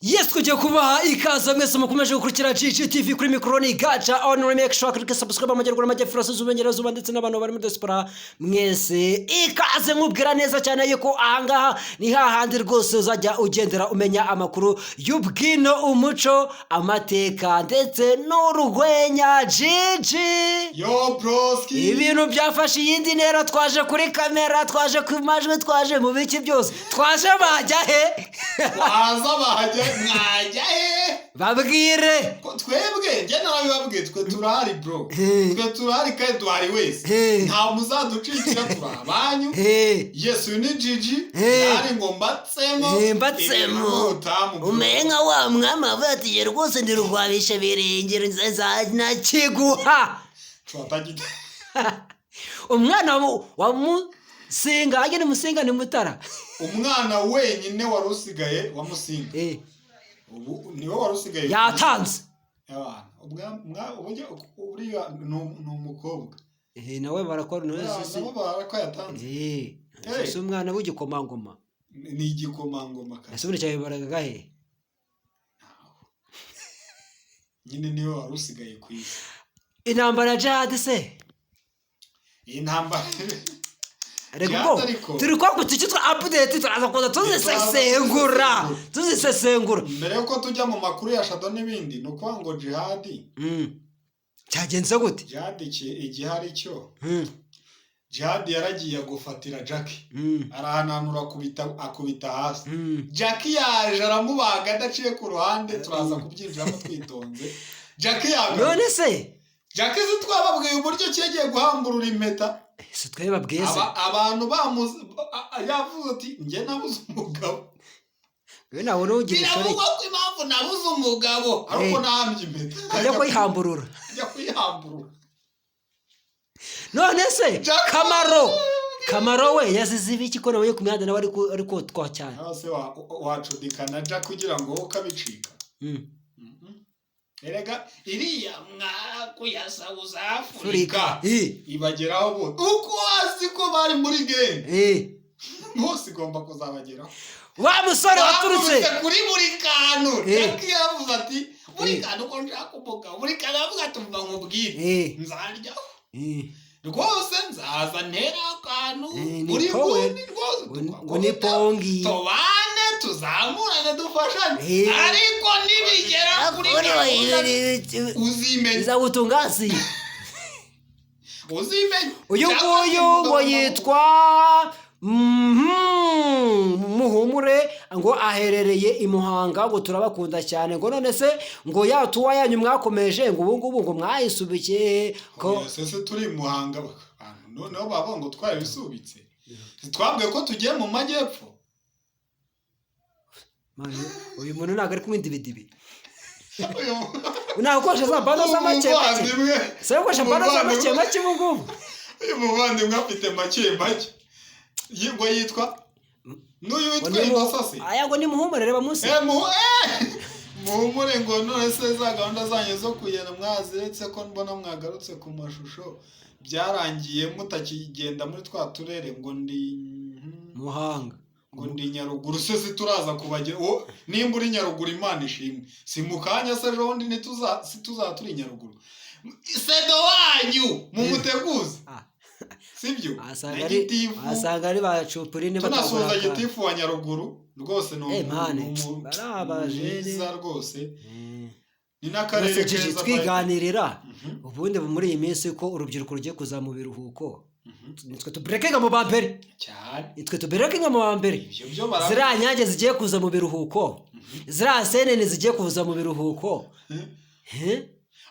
Yes, tugiye kubaha ikaze mwese mukomeje gukurikira GGTV kuri mikroni gacha on remake show click subscribe amajyaruguru amajyepfo z'uburengerazuba ndetse n'abantu bari muri diaspora mwese ikaze mubwira neza cyane yuko ahangaha ni hahandi rwose uzajya ugendera umenya amakuru y'ubwino umuco amateka ndetse n'urugwenya Gigi yo broski ibintu byafashe iyindi ntera twaje kuri kamera twaje ku majwi twaje mu biki byose twaje bajya he waza bajya mwajya he babwire ko twebwe njye nawe babwiye twe turahari bro twe turahari kandi duhari wese nta muzaducikira turabanyu yes uyu ni Gigi nari ngo mbatsemo umenga wa mwama avatiye rwose ndirugwabisha birengero nzaza nakiguha twatagite umwana wa Musinga agene Musinga ni Mutara umwana wenyine warusigaye wa Musinga ubu niwe warusigaye yatanze uriya ni umukobwa nawe barakora nose barako yatanze ese umwana w'igikomangoma ni igikomangoma kandi ese cyawe baragaga he nyine niwe warusigaye ku isi intambara ya Jihad se intambara rego turi kwa kutikitwa update turaza kuza tuzisesengura mbere yuko tujya mu makuru ya Shadow n'ibindi no kwa ngo Jihad cyagenze gute Jihad igihari cyo Jihad yaragiye gufatira Jackie arahananura akubita hasi Jackie yaje aramubaga adaciye ku ruhande turaza kubyinjiramo twitonze Jackie yaga none se Jackie twababwiye uburyo cyegiye guhamburura impeta se twebabwiye se abantu yavuze ati njye nabuze umugabo we nawe ugira ishore biravuga ko impamvu nabuze umugabo ariko nahambye impeta ajya kuyihamburura none se Kamaro we yazize ibiki ko nawe ku mihanda nawe ariko twa cyane hose wacudikana ja kugira ngo ukabicika erega iriya mwakuyasa South Africa ibageraho bo uko azi ko bari muri game bose igomba kuzabageraho wa musore waturutse kuri buri kantu yavuze ati buri kantu ko nshaka umugabo buri kantu avuga ati mva nkubwire nzaryaho rwose nzaza ntera akantu muri bundi rwose ngo ni pongi tobane tuzamurane dufashane ariko nibigera kuri uzimenya izagutungasi uzimenya uyu nguyu ngo yitwa Muhumure ngo aherereye i Muhanga ngo turabakunda cyane ngo none se ngo yatuwa yanyu mwakomeje ngo ubu ngo mwayisubikiye ko sese turi Muhanga noneho baba ngo twabisubitse twabwiye ko tugiye mu majyepfo uyu muntu ntago ari kumwe individibi unakoresha za bando z'amake se ukoresha bando z'amake make ubu uyu muvandimwe afite make ngo yitwa n'uyu witwa Indosasi aya ngo ni Muhumure reba munsi Muhumure ngo none se za gahunda zanyu zo kugenda mwaziretse ko mbona mwagarutse ku mashusho byarangiye mutakigenda muri twa turere ngo ndi Muhanga ngo ndi Nyaruguru se turaza kubagera nimba uri Nyaruguru Imana ishimwe si mukanya se jondi turi Nyaruguru sedo wanyu mu muteguzi sibyo asanga ari bacupurine batasoza gitifu wa Nyaruguru rwose no barabaje rwose ni nakarere keza twiganirira ubundi muri iyi minsi ko urubyiruko rugiye kuza mu biruhuko nitwe tubrekinga mu bambere cyane nitwe tubrekinga mu bambere zira nyange zigiye kuza mu biruhuko zira senene zigiye kuza mu biruhuko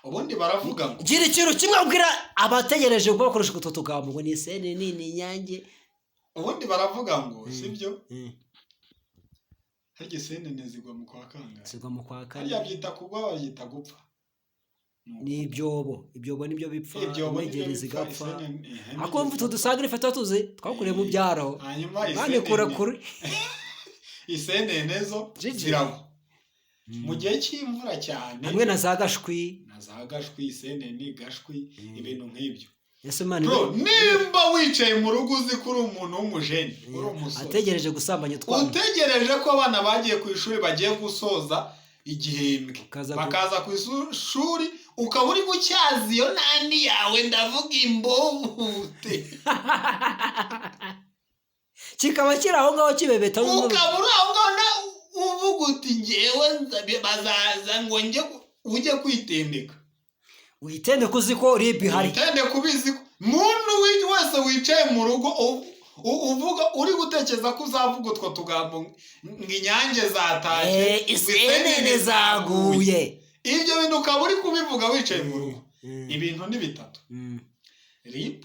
ubundi baravuga ngo gira ikintu kimwe ubwira abategereje ngo bakoresha utu tugambo ngo ni senene ni nyange ubundi baravuga ngo sibyo harya senene zigwa mu kwa kanga harya byita kugwa bayita gupfa ni ibyobo nibyo bipfa mwegere zigapfa akumva tudusagire fata tuze twakuriye mu byaro bane kura kuri isenene zo zirago mu gihe cy'imvura cyane hamwe na za gashwi isenene gashwi ibintu nk'ibyo ese mani bro nimba wicaye mu rugo uzi ko uri umuntu w'umujeni uri umusore ategereje gusambanya utwana utegereje ko abana bagiye ku ishuri bagiye gusoza igihembwe bakaza ku ishuri ukaba uri gucyaza iyo nani yawe ndavuga imbobute kikaba kiri aho ngaho kibebeta ukaba uri aho ngaho uvuga uti ngewe bazaza ngo ujye kwitendeka witendeka uzi ko rib ihari witendeka ubizi ko muntu wese wicaye mu rugo uvuga uri gutekereza ko uzavuga utwo tugambo ngo inyange zatashye isenene zaguye ibyo bintu ukaba uri kubivuga wicaye mu rugo ibintu ni bitatu rib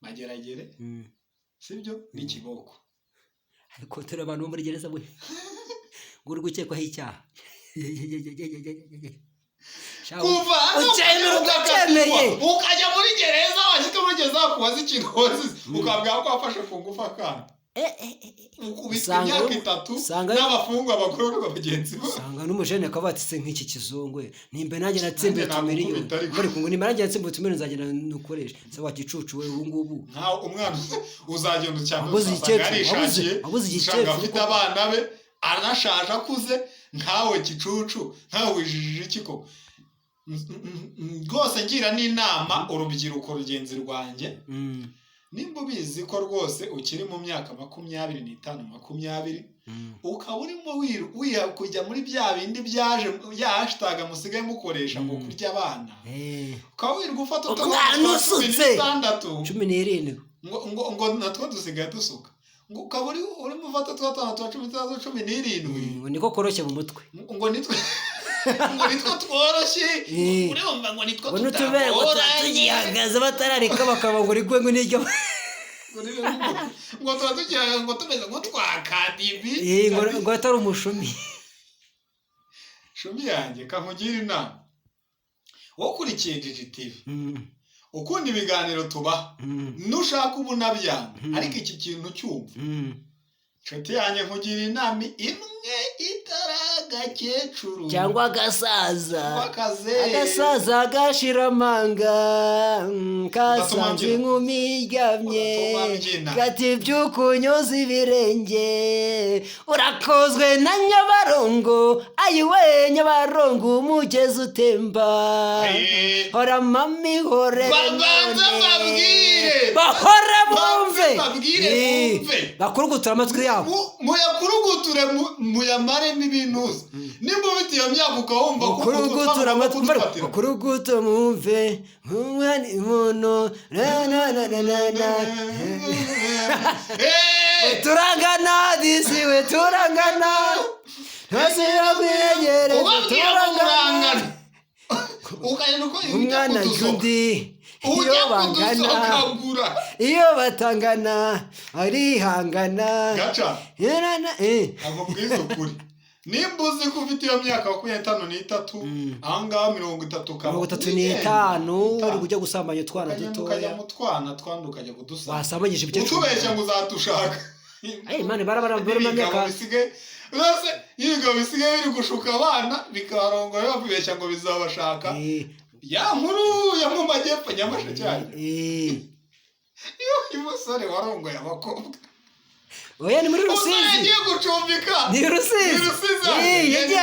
mageragere sibyo n'ikiboko ariko turi abantu bo muri gereza we ngo uri gukekwaho icyaha kuva ucyemeye ukajya muri gereza washyika muri gereza wakubaza ikintu wazize ukabwira ko wafashe ku ngufu akana ukubita imyaka 3 n'abafungwa abagororwa bagenzi bo usanga n'umujene akabatse nk'iki kizungwe nimbe nanjye natsimbuye tumiliyoni ariko ngo nimba nanjye natsimbuye tumiliyoni nzagenda nukoresha se wagicucu we ubu ngubu nkaho umwana uzagenda cyane abuze igiceri afite abana be anashaje akuze nkawe gicucu nkawe wijijije ikiko rwose ngira n'inama urubyiruko rugenzi rwanjye nimba ubizi ko rwose ukiri mu myaka 25 20 ukaba urimo wiha kujya muri bya bindi byaje ya hashtag musigaye mukoresha ngo kurya abana ukaba wirwa ufata umwana usutse 17 ngo natwo dusigaye dusuka ngo ukaba urimo ufata twatana twa 17 ngo niko koroshye mu mutwe ngo nitwe ngo nitwo tworoshye urumva ngo nitwo tutagora tugihagaze batarareka bakaba ngo rigwe ngo niryo ngo tugiye ngo tumeze ngo twakadibi ngo atari umushumi shumi yanjye kamugira inama wakurikiye GGTV ukunda ibiganiro tuba nushaka ubunabyanga ariko iki kintu cyumva nshuti yanjye nkugira inama imwe itaragakecuru cyangwa agasaza gashiramanga kasanzwe inkumi iryamye gati by'ukunyoza ibirenge urakozwe na Nyabarongo ayiwe Nyabarongo umugezi utemba hora mami hore babanza babwire bahora bumve bakurugutura amatwi yabo muyakuruguture muyamaremo ibintu nimba ufite iyo myaka ukawumva kurugutura amatwi kurugutura mumve umwana imuno turangana disiwe turangana ntose yakwegere turangana umwana yundi iyo bangana iyo batangana arihangana gaca abo bwiza ukuri nimba uzi ko ufite iyo myaka 53 ahangaha 35 uri kujya gusambanya utwana dutoya ukajya mu twana ukajya kudusanga wasambanyije ibyo utubeshya ngo uzatushaka mane barabara myaka rose yiga bisigaye biri gushuka abana bikabarongora babeshya ngo bizabashaka ya nkuru ya mu majyepfo Nyamashe cyane iyo umusore warongoye abakobwa oya ni muri Rusizi yagiye gucumbika ni Rusizi yagiye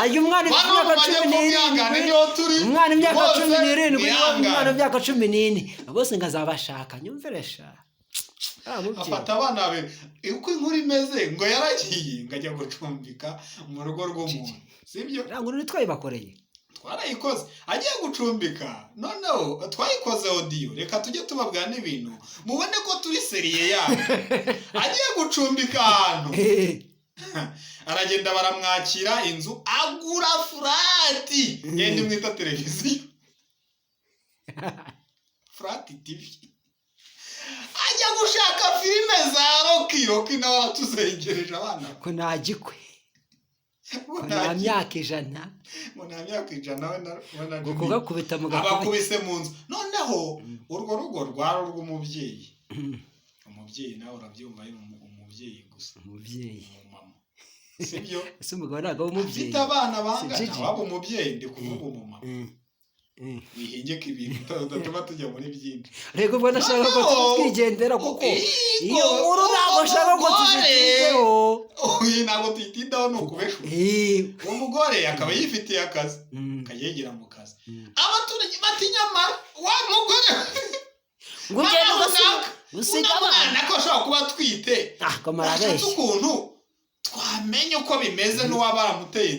ajya umwana imyaka 17 umwana imyaka 17 umwana imyaka 14 bose ngazabashaka nyumveresha afata abana be uko inkuru imeze ngo yaragiye ngajya gucumbika mu rugo rw'umuntu sibyo ranguru ni twayibakoreye twarayikoze agiye gucumbika noneho twayikoze audio reka tujye tubabwira n'ibintu mubone ko turi seriye yayo agiye gucumbika ahantu aragenda baramwakira inzu agura furati ngende mwita televiziyo furati TV ajya gushaka filime za Rocky nawe atuzengereje abana ko nagikwe nta myaka 100 we na gukubita mu gakobe abakubise mu nzu noneho urwo rugo rwaro rw'umubyeyi umubyeyi nawe urabyumva umubyeyi gusa umubyeyi mama sibyo ese umugabo ntago umubyeyi afite abana bangana waba umubyeyi ndi kuvuga umumama wihingeka ibintu udatuma tujya muri byinshi. Rego ubwo nashaka ko twigendera kuko iyo nkuru ntabwo nshaka ko tuzitindeho. Ntabwo tuyitindaho ni ukubesha. Uwo mugore akaba yifitiye akazi kayegera mu kazi. Abaturage bati nyamara wa mugore usiga abana ko ashobora kuba twite. Ashatse ukuntu twamenye uko bimeze n'uwaba aramuteye.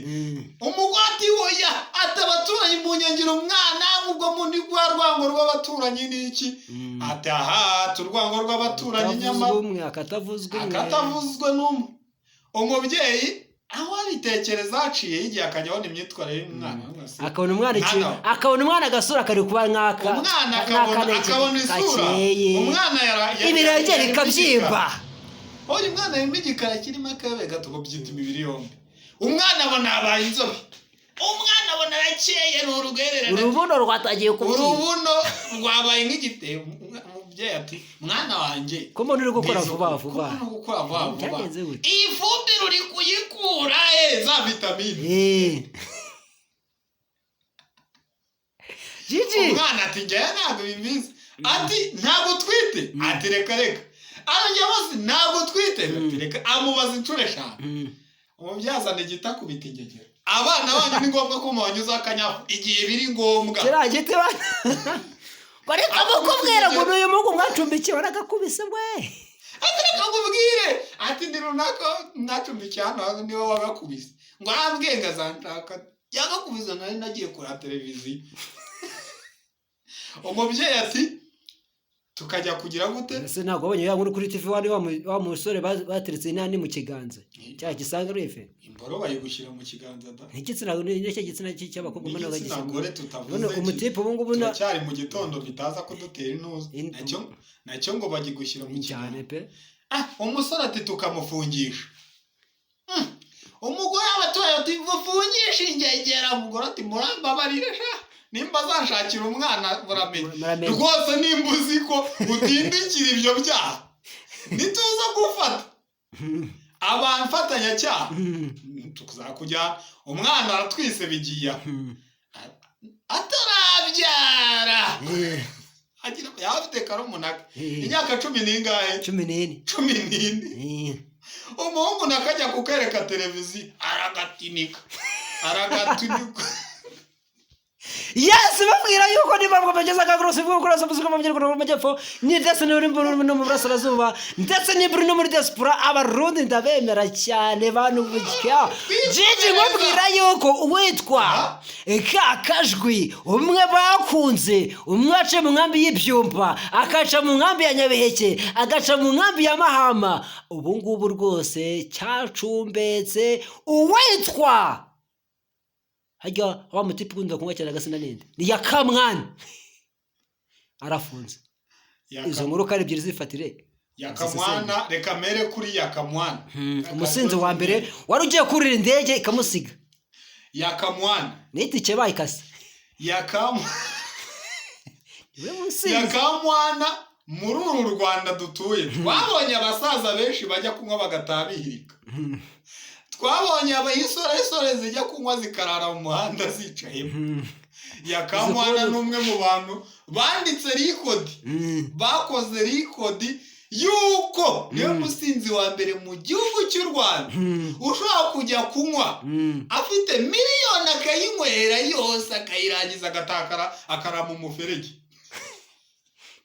Umugore ati oya ati abaturanyi mu nyengero umwana ubwo mundi rwa rwango rw'abaturanyi n'iki. Ati aha turwango rw'abaturanyi nyamara akatavuzwe n'umwe. Umubyeyi aho abitekereza haciye igihe akajyaho imyitwarire y'umwana. akabona umwana agasura kari kuba nk'aka. Umwana akabona isura. Umwana ibirenge bikabyimba. Oya umwana yimba igikara kirimo akabe gato byita imibiri yombi. Umwana abona abaye inzobe. Umwana abona arakeye n'urugererane. Urubuno rwatagiye kubyimba. Urubuno rwabaye nk'igitebo. Umubyeyi ati mwana wanjye ko mbona uri gukora vuba vuba. Iyi fumbire uri kuyikura za vitamine. Gigi umwana ati njyewe ntabwo bimeze. Ati ntabwo twite. Ati reka arajya bose ntabwo twite. Reka amubaza inshuro 5. Umubyeyi azana igita kubita ingegera. Abana banyu ni ngombwa ko mubanyuza akanyafu igihe biri ngombwa. Kira gite bana bareka mukubwira ngo uyu mungu mwacumbikiye baragakubise mwe. Ati reka nkubwire. Ati ndi runaka mwacumbikiye hano niwe wagakubise. Ngo arambwiye ngazanshaka yagakubise nari nagiye kuri televiziyo. Umubyeyi ati tukajya kugira gute? Ese ntabwo abonye ya nkuru kuri TV wa musore bateretse inani mu kiganza. Cya gisanga refe. Imboro bayigushyira mu kiganza da. N'igitsina n'icyo gitsina cy'abakobwa mbona bagishyira. Nagore tutavuze. None umutipe ubu ngubu cyari mu gitondo bitaza kudutera intuzo. Nacyo ngo bagigushyira mu kiganza. Pe. Umusore ati tukamufungisha. Umugore abatoye ati mvufungisha ingegera. Umugore ati murambabarire sha. Nimba azanshakira umwana buramenye. Rwose nimba uzi ko utindikira ibyo byaha. Nituza gufata. Abamfatanya cyaha. Tukuzakujya umwana aratwise bigiye. Atarabyara. Agira yafite karumunaka. Imyaka 10 n'ingahe? 14. Umuhungu nakajya kukereka televiziyo aragatinika. Yes, bambwira yuko niba bageze akagorosi bwo gukora subscribe mu gihugu cy'Amajyepfo ni ndetse no mu burasirazuba ndetse ni no muri diaspora abarundi ndabemera cyane bantu bujya. Gigi bambwira yuko witwa Kakajwi umwe bakunze umwace mu nkambi y'ibyumba akaca mu nkambi ya Nyabiheke agaca mu nkambi ya Mahama ubu ngubu rwose cyacumbetse uwitwa hajya wa mutipe ukunda kunywa cyane agasina ninde ni Yakamwana arafunze. Izo nkuru kare ebyiri zifatire Yakamwana. Reka mere kuri Yakamwana umusinzi wa mbere wari ugiye kurira indege ikamusiga. Yakamwana n'itike bayikase. Yakamwana muri uru Rwanda dutuye twabonye abasaza benshi bajya kunywa bagatabihirika. Twabonye abayisore zijya kunywa zikarara mu muhanda zicayemo. Yakamwana n'umwe mu bantu banditse record. Bakoze record yuko niyo musinzi wa mbere mu gihugu cy'u Rwanda ushobora kujya kunywa afite miliyoni akayinywera yose akayirangiza agatakara akarama umuferege.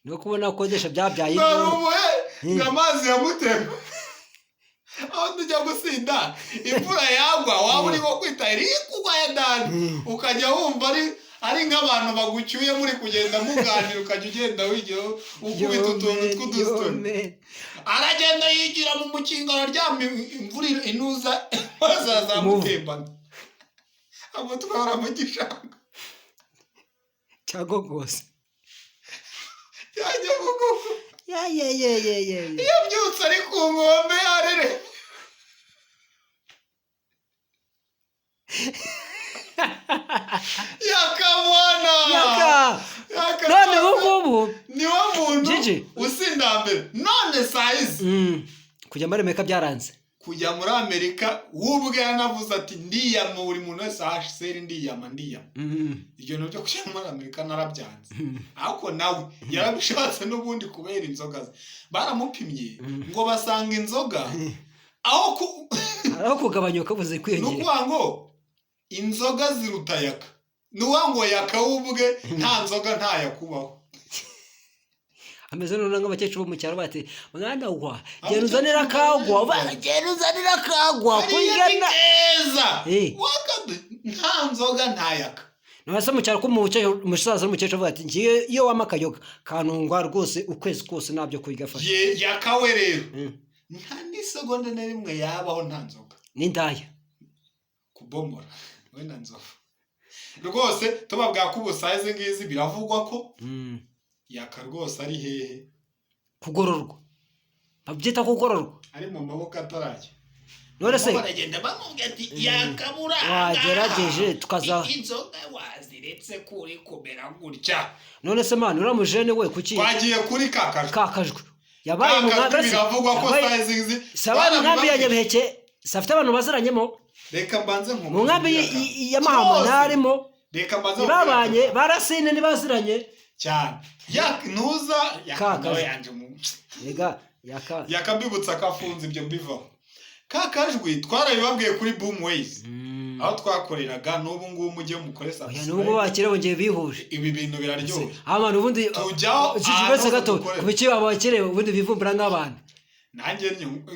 No kubona akodesha byabyaye amazi yamutemba. Aho tujya gusinda imvura yagwa waba uri ko kwita iri kugwa ya dani ukajya wumva ari nk'abantu bagucyuye muri kugenda muganira ukajya ugenda wigira ukubita utuntu tw'udusitoni. Aragenda yigira mu mukingaro aryamye imvura inuza bazazamutembana amutwara mu gishanga cyagogose cyajya gugugu iyo byutse ari ku nkombe yarere. Yakamwana none ubu niwo muntu usinda mbere none size kujya muri meka byaranze. kujya muri Amerika ubwe yanavuze ati ndiyama buri muntu wese HCR ndiyama ibyo no byo kujya muri Amerika narabyanze ariko nawe yarabishatse n'ubundi kubera inzoga baramupimye ngo basanga inzoga aho kugabanyuka buze kwiyongera nukuvuga ngo inzoga ziruta yaka nuwa ngo yaka ubwe nta nzoga ntayakubaho ameze none nk'abakecuru bo mu cyaro bati mwana wa geruzanira kagwa kuyana nta nzoga ntayaka nabasa mu cyaro ko umusaza n'umukecuru avuga ati ngiye iyo wamakayoga kanungwa rwose ukwezi kose nabyo kuyigafasha yakawe rero nta n'isegonda na rimwe yabaho nta nzoga n'indaya kubomora we na nzoga rwose tubabwira ko ubusaze ngizi biravugwa ko yaka rwose ari hehe kugororwa babyita kugororwa ari mu maboko atarajya none se baragenda bamubwira ati yakabura wagerageje tukaza inzoga waziretse kuri kumera gutya none se mwana uramujene we kuki twagiye kuri kakajwe yabaye mu nkambi biravugwa ko sayizi sabana nkambi ya Nyabiheke safite abantu baziranyemo reka mbanze mu nkambi ya Mahama narimo reka mbanze babanye barasine nibaziranye cyane ntuza Kakajwe yanje mu yakambibutsa kafunze ibyo mbivaho kakajwi twarabibabwiye kuri Boomways aho twakoreraga n'ubu ngubu mujye mukore subscribe n'ubwo bakire bongeye bihuje ibi bintu biraryoshye abantu ubundi tujyaho cyose gato kubiki abakire ubundi bivumbura nk'abantu nanjye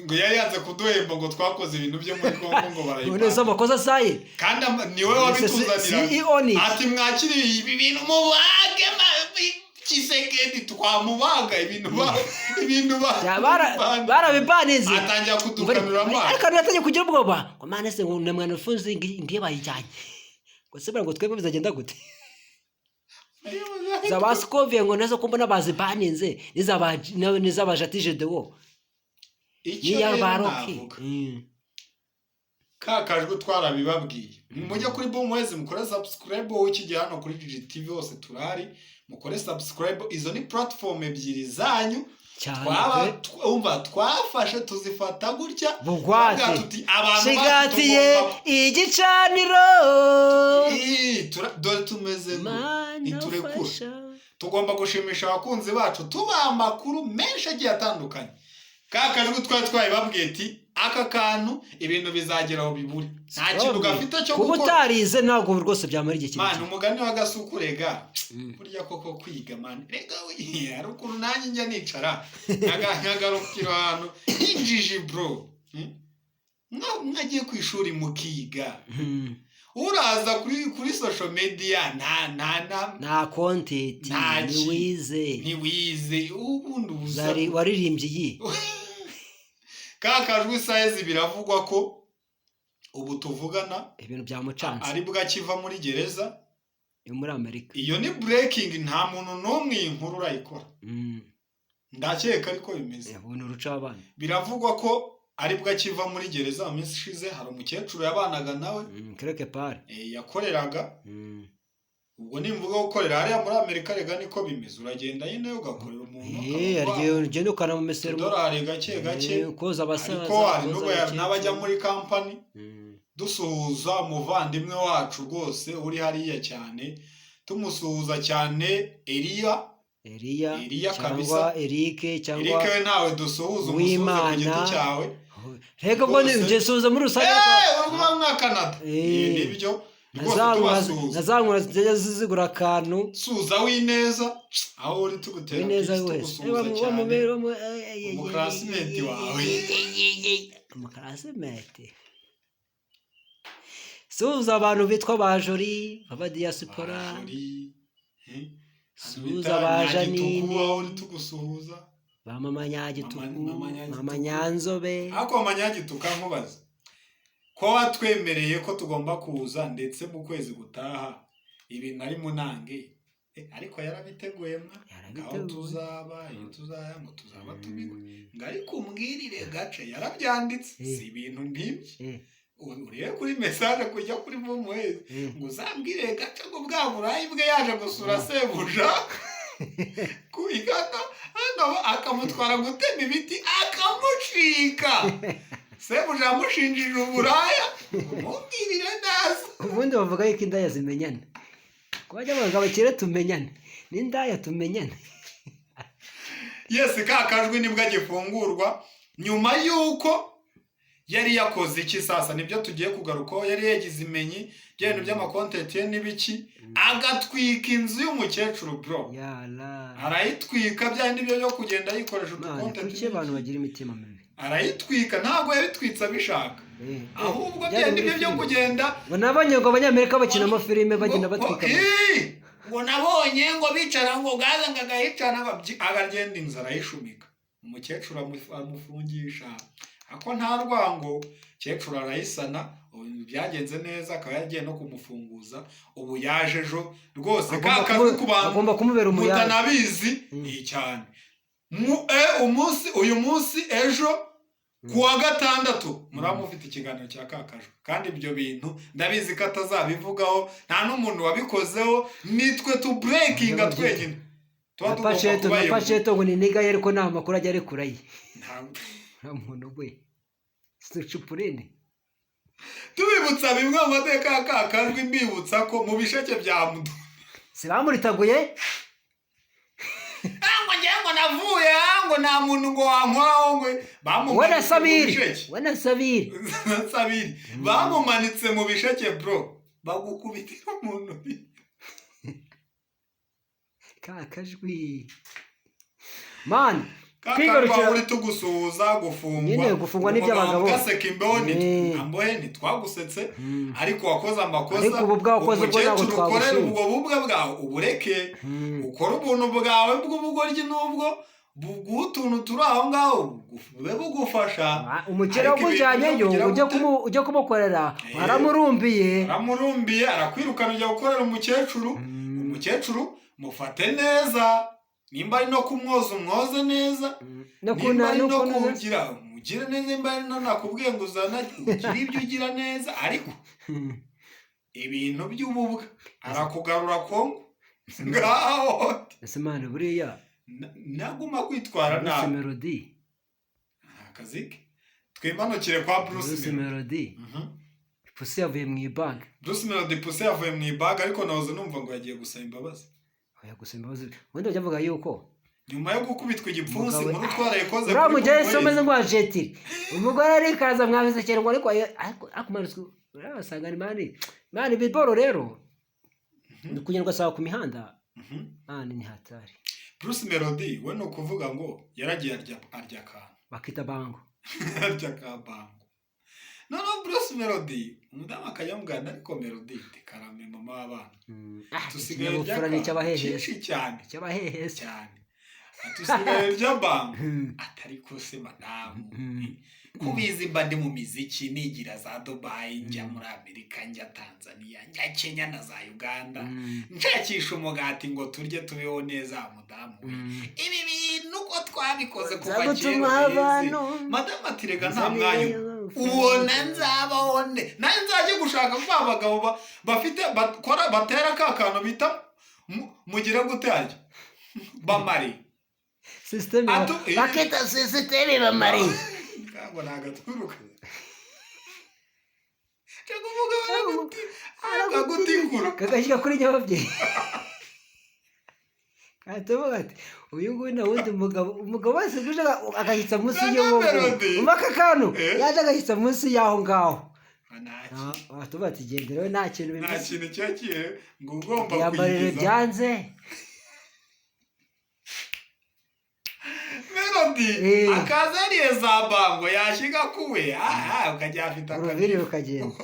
ngo yari yanze kuduhemba ngo twakoze ibintu byo muri Kongo ngo barayibana none amakosa saye kandi niwe wabituzanira ati mwakiri ibi bintu mubage Kisekedi twamubaga ibintu barabibanize atangira kudukanura amazi ariko natangiye kugira ubwoba ngo mane se ngo namwana ufunze ngiye bayijyanye ngo se ngo twebwe bizagenda gute zabaskovye ngo nazo kumbona bazibaninze nizabajatije dewo icyo baroki kakajwe twarabibabwiye mujye kuri Boomways mukore subscribe w'iki hano kuri GGTV hose turari mukore subscribe izo ni platform ebyiri zanyu twafashe tuzifata gutya bugwate sigatiye igicaniro dore tumeze iturekura tugomba gushimisha abakunzi bacu tubaha amakuru menshi agiye atandukanye kakajwe twabibabwiye ati aka kantu ibintu bizageraho bibure nta kintu gafite cyo gukora ubutarize ntabwo rwose byamara igihe kinini man umugani w'agasukurega burya koko kwiga man rega ari ukuntu nanjye njya nicara nkagarukira ahantu injiji bro mwagiye ku ishuri mukiga uraza kuri social media nta content ntiwize ubundi uzari waririmbye iyi kakajwe size biravugwa ko ubu tuvugana ibintu bya mucanze ari bwakiva muri gereza yo muri Amerika iyo ni breaking nta muntu n'umwe inkuru urayikora ndakeka ariko bimeze yabona uruca abana biravugwa ko ari bwakiva muri gereza mu minsi ishize hari umukecuru yabanaga nawe quelque part yakoreraga ubwo nimvuga gukorera hariya muri Amerika rega niko bimeze uragenda nyine ugakorera umuntu ugenda ukana mu mesero dolari gake koza abasaza ariko hari n'ubwo n'abajya muri company dusuhuza umuvandimwe wacu rwose uri hariya cyane tumusuhuza cyane Eliya cyangwa Eric cyangwa we nawe dusuhuza umusuhuze ku giti cyawe reka ngo ngesuhuza muri rusange urumva mwa Canada nibyo nazangura zigura akantu suza wineza aho uri tugutera wineza wese umuklasimenti wawe umuklasimenti suza abantu bitwa bajori aba diaspora suza bajanine uri tugusuhuza ba mama nyagituku mama nyanzobe ako mama nyagituka nkubaza ko watwemereye ko tugomba kuza ndetse mu kwezi gutaha ibintu ari munange ariko yarabiteguye aho tuzaba iyo tuzaya ngo tuzaba tubigwe ngo ariko umbwirire gace yarabyanditse si ibintu nk'ibyo uriye kuri message kujya kuri Boomways ngo uzambwire gace ngo bwa burayi bwe yaje gusura sebuja kuigana hano akamutwara gutema ibiti akamucika sebuja yamushinjije uburaya umubwirire neza. ubundi bavuga yuko indaya zimenyana, ko bajya bavuga abakire tumenyane n'indaya tumenyane. Yes, ka kajwi nibwo agifungurwa nyuma y'uko yari yakoze iki sasa, nibyo tugiye kugarukaho. Yari yagize imenyi by'ibintu by'amakontenti ye n'ibiki, agatwika inzu y'umukecuru bro. Arayitwika bya nibyo byo kugenda yikoresha udukontenti. Kuki abantu bagira imitima mibi? Arayitwika, ntabwo yabitwitse abishaka, ahubwo bya nibyo byo kugenda. Ngo nabonye ngo abanyamerika bakina amafilime bagenda batwika, ngo nabonye ngo bicara ngo gaza ngo agahicana agagenda inzu arayishumika, umukecuru amufungisha ako nta rwango. Umukecuru arayisana, byagenze neza, akaba yagiye no kumufunguza. Ubu yaje ejo rwose kakazwi ku bantu mutanabizi cyane. Uyu munsi ejo kuwa gatandatu muraba mufite ikiganiro cya kakajwe, kandi ibyo bintu ndabizi ko atazabivugaho, nta n'umuntu wabikozeho, nitwe tu breakinga twenyine. Pacheto ngo ni nigaye ariko nta makuru ajya arekuraye. Nta muntu we Sucupurine. Tubibutsa bimwe mu mateka ya kakajwe, mbibutsa ko mu bisheke bya Mudu siramuritaguye ngo navuye ngo nta muntu ngo wankoraho ngo bamumanitse Sabiri bamumanitse mu bisheke bro, bagukubitira umuntu kakajwi man. Kakajwe uri tugusuhuza gufungwa n'iby'abagabo gaseka imboni ambohe ntitwagusetse, ariko wakoze amakosa. Ariko ubu bwawe ukoze ubwo ntabwo twagushimye. Ubwo bubwe bwawe ubureke, ukora ubuntu bwawe bw'ubugoryi n'ubwo bw'utuntu turi aho ngaho bube bugufasha. Umukire wagujyanyeyo ujya kumukorera aramurumbiye arakwirukana ujya gukorera umukecuru mufate neza. Nimba ari no kumwoza umwoze neza, nimba ari no kugira umugire neza, nimba ari no nakubwiye ngo uzana ugira ibyo ugira neza, ariko ibintu by'ububwa arakugarura Kongo ngaho. Ese mane buriya naguma kwitwara nabi Melody akazike. Twimanukire kwa Bruce Melody. Pusi yavuye mu ibag. Bruce Melody Pusi yavuye mu ibag, ariko nahoze numva ngo yagiye gusaba imbabazi. Wenda byavuga yuko nyuma yo gukubitwa igipfunsi muri twarayikoze uramujyaye someze ngo ajeti umugore arikaza mwabize cyane ngo ariko akumariswe urabasanga ni mani biboro rero kugira ngo asaba ku mihanda ni hatari. Bruce Melody we no kuvuga ngo yaragiye arya ka bakita bango arya ka bango. No Bruce Melody umudamu akayamugana, ariko Melody karame mama w'abana tusigaye ry'abahehesi cyane tusigaye ry'abantu atari kose madamu kubizi mba ndi mu miziki nigira za Dubai, njya muri Amerika, njya Tanzania, njya Kenya na za Uganda, nshakisha umugati ngo turye tubeho neza mudamu we. Ibi bintu ko twabikoze kuva kera madamu atirega nta mwanya ubona nzabone nayo nzajye gushaka kwa abagabo bafite batera ka kantu bita mugira gutarya bamari system bakita system bamari ngo nagaturuka cyangwa agagutikura kagashyika kuri nyababyeyi katuvuga ati uyu nguyu na wundi umugabo wese guje agahitsa munsi y'uwo umaka kanu yaje agahitsa munsi yaho ngaho tuba tugendera nta kintu bimeze, nta kintu cyakiye ngo ugomba yambarire byanze Melody akaza ariye za bango yashiga kuwe ukajya afita urubiri rukagenda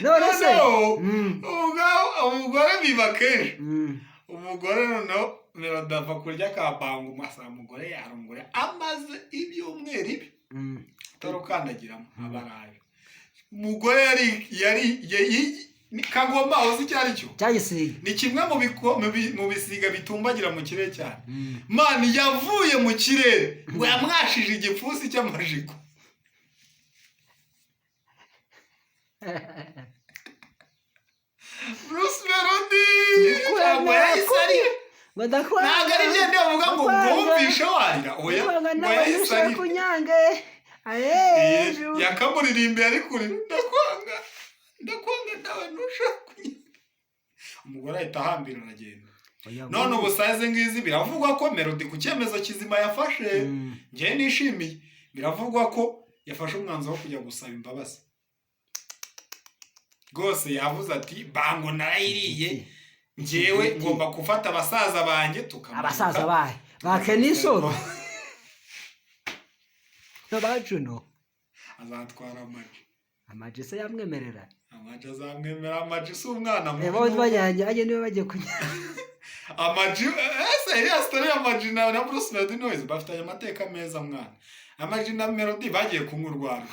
none se umugore biba kenshi umugore noneho Melody ava kurya ka bango umasanga umugore yarungure amaze ibyumweru ibi utarukandagiramo abarayo. Umugore yari kagomba uzi icyo ari cyo cyagisiga ni kimwe mu bisiga bitumbagira mu kirere cyane. Mani yavuye mu kirere ngo yamwashije igipfunsi cy'amajigo. Bruce Melody ntabwo yahise ari ntabwo ari ngende bavuga ngo mwumvishe warira oya ngo yahise ari kunyange yakamuririmbe ari kuri ndakwanga nawe ntushaka kunyanga umugore ahita ahambira aragenda none ubusaze ngizi biravugwa ko Melody ku cyemezo kizima yafashe njye nishimiye biravugwa ko yafashe umwanzuro wo kujya gusaba imbabazi rwose yavuze ati bango narayiriye njyewe ngomba gufata abasaza banjye tukamuka abasaza bahe bakenisoro n'abajuno azatwara amaji se yamwemerera amaji azamwemera amaji si umwana mubi bo banyanye niwe bagiye kunya amaji ese iriya story y'amaji na Bruce Melody noise bafitanye amateka meza mwana amaji na Melody bagiye kunywa urwarwa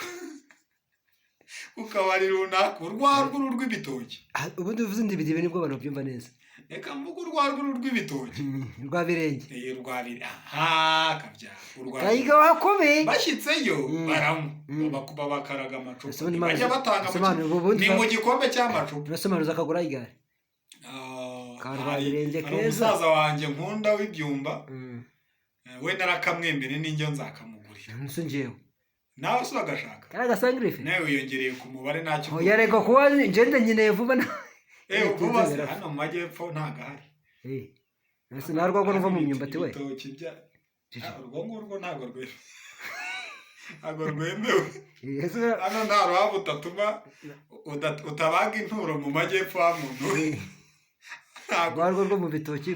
ukabari runaka urwarwa rw'ibitoki ubundi uvuze indibidibi nibwo abantu byumva neza reka mvuga urwarwa rw'ibitoki rwabirenge rwabiri aha kabyara kayiga wakobe bashyitseyo baramu bakaraga amacupa bajya batanga ni mu gikombe cy'amacupa urasomanuza akagura igare karwabirenge keza umusaza wanjye nkunda w'ibyumba we narakamwembere n'injyo nzakamugurira nsunjewe nawe se agashaka karagasangrife nawe wiyongereye ku mubare ntacyo yarego kuba ngende nyine vuba na vuba hano mu majyepfo ntagahari nase narwo ko nuva mu myumbati we urwo ngurwo ntabwo rwemewe hano nta ruhabo utatuma utabaga inturo mu majyepfo h'amuntu rwarwo rwo mu bitoki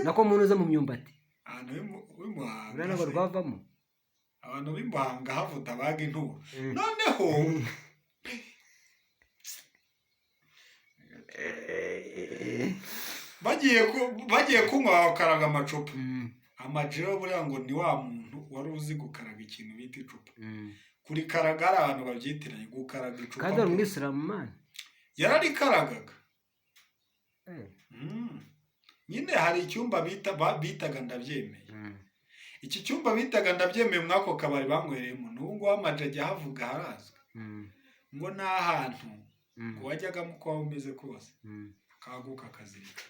nako muntu uza mu myumbati ahantu w'imuhanga uriya ntabwo rwavamo abantu b'imuhanga havuta baga inturo noneho bagiye kunywa bakaraga amacupa amajiro buriya ngo ni wa muntu wari uzi gukaraga ikintu bita icupa kurikaraga ari abantu babyitiranye gukaraga icupa kandi ari umwisilamu mani yararikaragaga nyine hari icyumba bitaga ndabyemeye iki cyumba bitaga ndabyemeye muri ako kabari banywereyemo n'ubu ngubu amaji ajya ahavuga harazwi ngo ni ahantu ngo wajyagamo uko waba umeze kose kaguka akazirika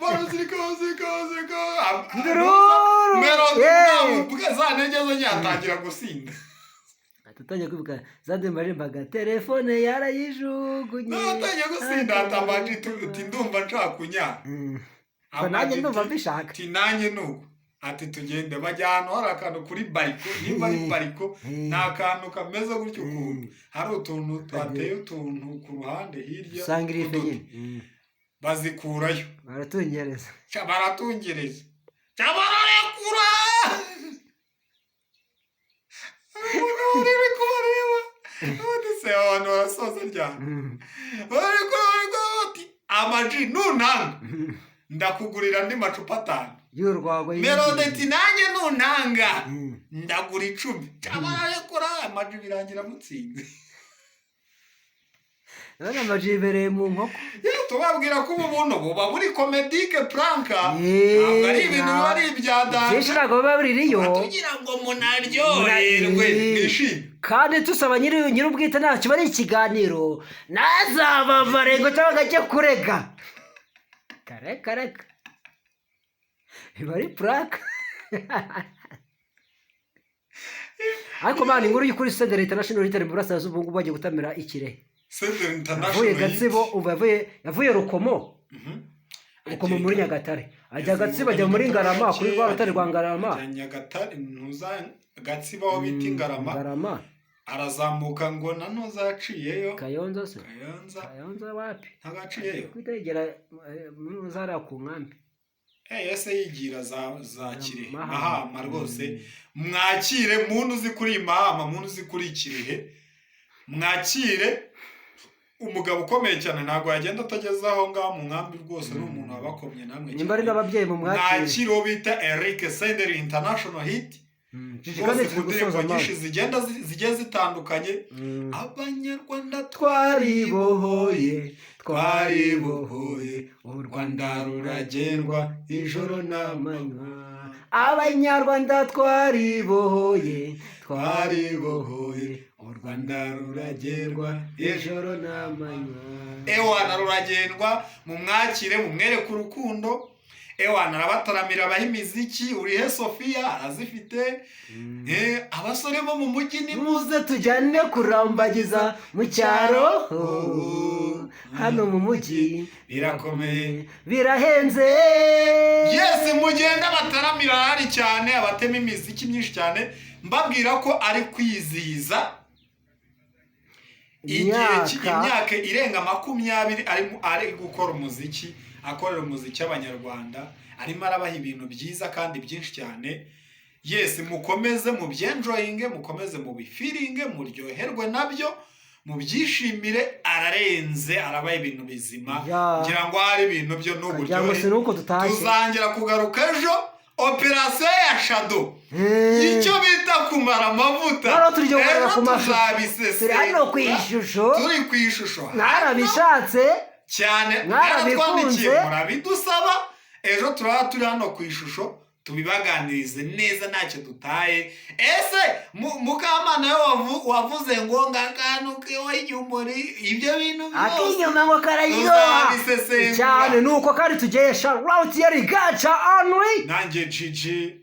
baruzirika Melody za ntege zo nyatangira gusinda tutangiye kwibuka zademba rimbaga telefone yarayijugunye natangiye gusinda atamaji tuti ndumva nshaka kunyara nanjye ndumva mbishaka ati nanjye nuko ati tugende bajya ahantu hari akantu kuri bariko nimba ari bariko ni akantu kameze gutyo ukuntu hari utuntu twateye utuntu ku ruhande hirya sangirife nyine bazikurayo baratungereza bararekura uri kubareba se abantu barasoza ryane bararekura bati amaji nunanga ndakugurira andi macupa 5 y'urwagwa Melody ati nanjye nunanga ndagura 10 bararekura amaji birangira mutsinze none amaji ibereye mu nkoko tubabwira ko ubu buntu buba buri comedique pranka ntabwo ari ibintu biba ari ibyadanje byinshi ntabwo biba biririyo tugira ngo munaryoherwe nishimye kandi tusaba nyir'ubwite ntacyo bari ikiganiro nazabavare ngo cyangwa ajye kurega kareka biba ari pranka ariko mani inkuru y'ukuri Senderi International Retail mu Burasirazuba ubu ngubu bagiye gutamira Ikirehe Senderi International yavuye Gatsibo ubu yavuye Rukomo Rukomo muri Nyagatare ajya Gatsibo ajya muri Ngarama kuri rwa rutare rwa Ngarama Nyagatare ntuza Gatsibo aho bita Ngarama arazamuka ngo nanoza yaciyeyo Kayonza wapi ntagaciyeyo kwitegera muzara ku nkambi ese yigira za Kirehe Mahama rwose mwakire muntu uzi kuri Mahama muntu uzi kuri Kirehe mwakire umugabo ukomeye cyane ntabwo yagenda atageze aho ngaho mu nkambi rwose ni umuntu wabakomye namwe nimba ari n'ababyeyi mu mwakire mwakire uwo bita Eric Senderi International Hit rwose ku ndirimbo nyinshi zigiye zitandukanye abanyarwanda twaribohoye u Rwanda ruragendwa ijoro n'amanywa abanyarwanda twaribohoye u Rwanda ruragendwa ijoro n'amanywa. Ewana ruragendwa, mumwakire mumwereke urukundo. Ewana arabataramira abaha imiziki. Urihe Sofia arazifite. Abasore bo mu mujyi nimuze tujyane kurambagiza mu cyaro. Hano mu mujyi birakomeye birahenze. Yes, mugenda bataramira hari cyane, abatema imiziki myinshi cyane, mbabwira ko ari kwizihiza imyaka irenga 20 ari gukora umuziki, akorera umuziki abanyarwanda, arimo arabaha ibintu byiza kandi byinshi cyane. Yes, mukomeze mu byenjoyinge, mukomeze mu bifiringe, muryoherwe nabyo, mubyishimire. Ararenze, arabaha ibintu bizima, ngira ngo hari ibintu byo n'uburyo tuzangira kugaruka ejo. Operasiyo ya Shadow, icyo bita kumara amavuta, turi hano ku ishusho, turi ku ishusho, mwarabishatse cyane, mwarabikunze, murabidusaba. Ejo turaba turi hano ku ishusho, tubibaganirize neza ntacyo dutaye. Ese Mukamana wavuze ngo ngakanu k'inyumuri, ibyo bintu akinyuma ngo karayiryoha cyane, nuko kandi tugiye shout out yari Gacha Henry nanjye Gigi.